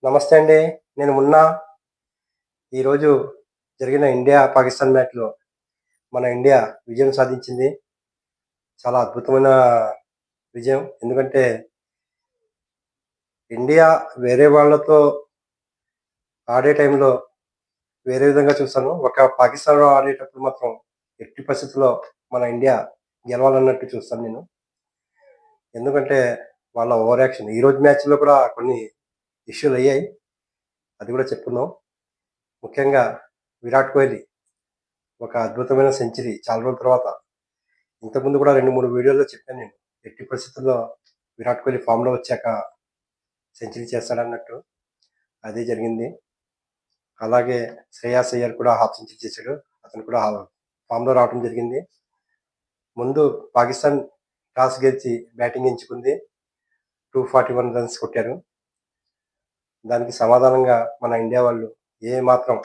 నమస్తే అండి. నేను ఈరోజు జరిగిన ఇండియా, పాకిస్తాన్ మ్యాచ్‌లో మన ఇండియా విజయం సాధించింది. చాలా అద్భుతమైన విజయం. ఎందుకంటే ఇండియా వేరే వాళ్ళతో ఆడే టైంలో వేరే విధంగా చూసాను. పాకిస్తాన్‌లో ఆడేటప్పుడు మాత్రం ఎట్టి పరిస్థితుల్లో మన ఇండియా గెలవాలన్నట్టు చూస్తాను నేను. ఎందుకంటే వాళ్ళ ఓవర్ యాక్షన్ ఈరోజు మ్యాచ్‌లో కూడా కొన్ని ఇష్యూలయ్యాయి. అది కూడా చెప్పుకుందాం. ముఖ్యంగా విరాట్ కోహ్లీ ఒక అద్భుతమైన సెంచరీ చాలా రోజుల తర్వాత. ఇంతకుముందు కూడా 2, 3 వీడియోల్లో చెప్పాను నేను. ఎట్టి పరిస్థితుల్లో విరాట్ కోహ్లీ ఫామ్‌లో వచ్చాక సెంచరీ చేస్తాడన్నట్టు. అదే జరిగింది. అలాగే శ్రేయాస్ అయ్యర్ కూడా హాఫ్ సెంచరీ చేశాడు. అతను కూడా ఫామ్‌లో రావడం జరిగింది. ముందు పాకిస్తాన్ టాస్ గెలిచి బ్యాటింగ్ ఎంచుకుంది. 241 రన్స్ కొట్టారు. దానికి సమాధానంగా మన ఇండియా వాళ్ళు ఏ మాత్రం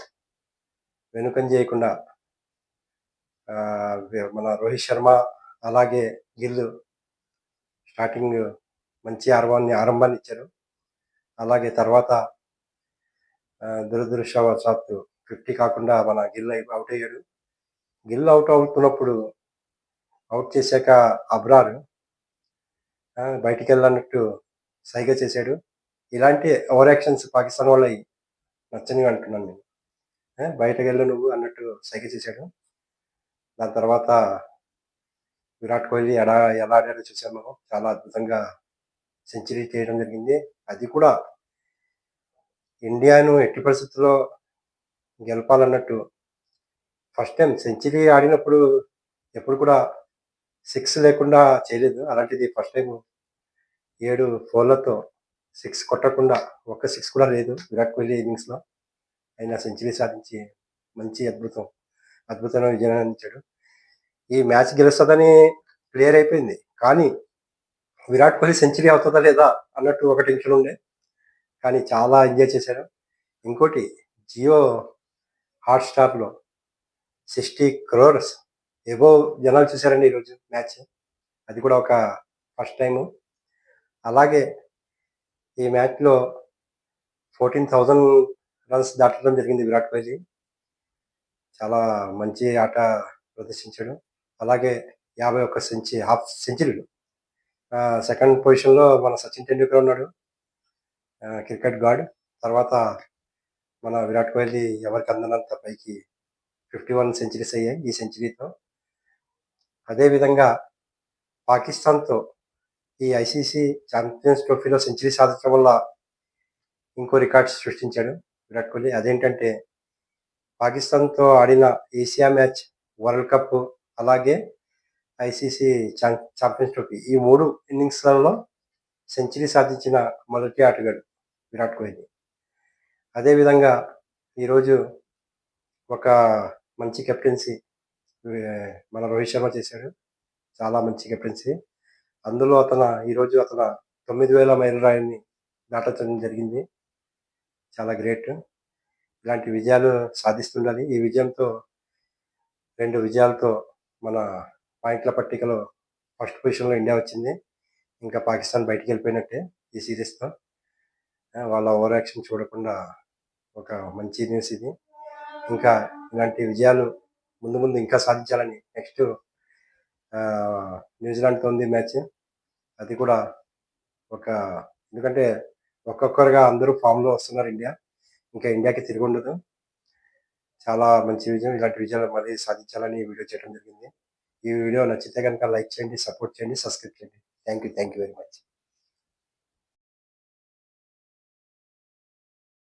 వెనుకంజ చేయకుండా మన రోహిత్ శర్మ అలాగే గిల్ స్టార్టింగ్ మంచి ఆరంభాన్ని ఇచ్చారు. అలాగే తర్వాత దురదృష్టవశాత్తు 50 కాకుండా మన గిల్ అవుట్ అయ్యాడు. గిల్ అవుట్ అవుతున్నప్పుడు అవుట్ చేశాక అబ్రార్ బయటికెళ్ళన్నట్టు సైగ చేశాడు. ఇలాంటి ఓవర్ యాక్షన్స్ పాకిస్తాన్ వాళ్ళయి నచ్చనివి అంటున్నాను నేను. బయటకెళ్ళు నువ్వు అన్నట్టు సైగ చేశాడు. దాని తర్వాత విరాట్ కోహ్లీ ఎలా ఆడాడో చూసాం మనం. చాలా అద్భుతంగా సెంచరీ చేయడం జరిగింది. అది కూడా ఇండియాను ఎట్టి పరిస్థితుల్లో గెలపాలన్నట్టు ఫస్ట్ టైమ్ సెంచరీ ఆడినప్పుడు ఎప్పుడు కూడా 6 లేకుండా చేయలేదు. అలాంటిది ఫస్ట్ టైమ్ 7 ఫోర్లతో 6 కొట్టకుండా ఒక్క 6 కూడా లేదు విరాట్ కోహ్లీ ఇన్నింగ్స్‌లో. ఆయన సెంచరీ సాధించి మంచి అద్భుతమైన విజయాన్ని అందించాడు. ఈ మ్యాచ్ గెలుస్తదని క్లియర్ అయిపోయింది. కానీ విరాట్ కోహ్లీ సెంచరీ అవుతదా లేదా అన్నట్టు ఒక టెన్షన్ ఉండే. కానీ చాలా ఎంజాయ్ చేశారు. ఇంకోటి జియో హాట్‌స్టార్‌లో 60 క్రోర్స్ అబోవ్ జనాలు చూసారండి ఈరోజు మ్యాచ్. అది కూడా ఒక ఫస్ట్ టైము. అలాగే ఈ మ్యాచ్‌లో 14,000 రన్స్ దాటడం జరిగింది విరాట్ కోహ్లీ. చాలా మంచి ఆట ప్రదర్శించాడు. అలాగే 51 హాఫ్ సెంచరీలు. సెకండ్ పొజిషన్‌లో మన సచిన్ టెండూల్కర్ ఉన్నాడు. Cricket God. తర్వాత మన విరాట్ కోహ్లీ ఎవరికి అందనంత పైకి 51 సెంచరీస్ అయ్యాయి ఈ సెంచరీతో. అదే విధంగా పాకిస్తాన్‌తో ఈ ఐసీసీ ఛాంపియన్స్ ట్రోఫీలో సెంచరీ సాధించడం వల్ల ఇంకో రికార్డ్ సృష్టించాడు విరాట్ కోహ్లీ. అదేంటంటే పాకిస్తాన్‌తో ఆడిన ఏషియా మ్యాచ్, వరల్డ్ కప్ అలాగే ఐసీసీ ఛాంపియన్స్ ట్రోఫీ ఈ 3 ఇన్నింగ్స్‌లలో సెంచరీ సాధించిన మొదటి ఆటగాడు విరాట్ కోహ్లీ. అదే విధంగా ఈరోజు ఒక మంచి కెప్టెన్సీ మన రోహిత్ శర్మ చేశాడు. చాలా మంచి కెప్టెన్సీ. అందులో ఈరోజు అతను 9,000 మైలురాయిని దాటడం జరిగింది. చాలా గ్రేట్. ఇలాంటి విజయాలు సాధిస్తుండాలి. ఈ విజయంతో 2 విజయాలతో మన పాయింట్ల పట్టికలో ఫస్ట్ పొజిషన్‌లో ఇండియా వచ్చింది. ఇంకా పాకిస్తాన్ బయటికెళ్ళిపోయినట్టే ఈ సీరీస్‌తో. వాళ్ళ ఓవర్ యాక్షన్ చూడకుండా ఒక మంచి న్యూస్ ఇది. ఇంకా ఇలాంటి విజయాలు ముందు ముందు ఇంకా సాధించాలని నెక్స్ట్ న్యూజిలాండ్‌తో ఉంది మ్యాచ్. అది కూడా ఒక ఎందుకంటే ఒక్కొక్కరుగా అందరూ ఫామ్‌లో వస్తున్నారు ఇండియా. ఇంకా ఇండియాకి తిరుగుండదు. చాలా మంచి విజయం. ఇలాంటి విజయాలు మళ్ళీ సాధించాలని ఈ వీడియో చేయడం జరిగింది. ఈ వీడియో నచ్చితే గనుక లైక్ చేయండి, సపోర్ట్ చేయండి, సబ్స్క్రైబ్ చేయండి. Thank you very much.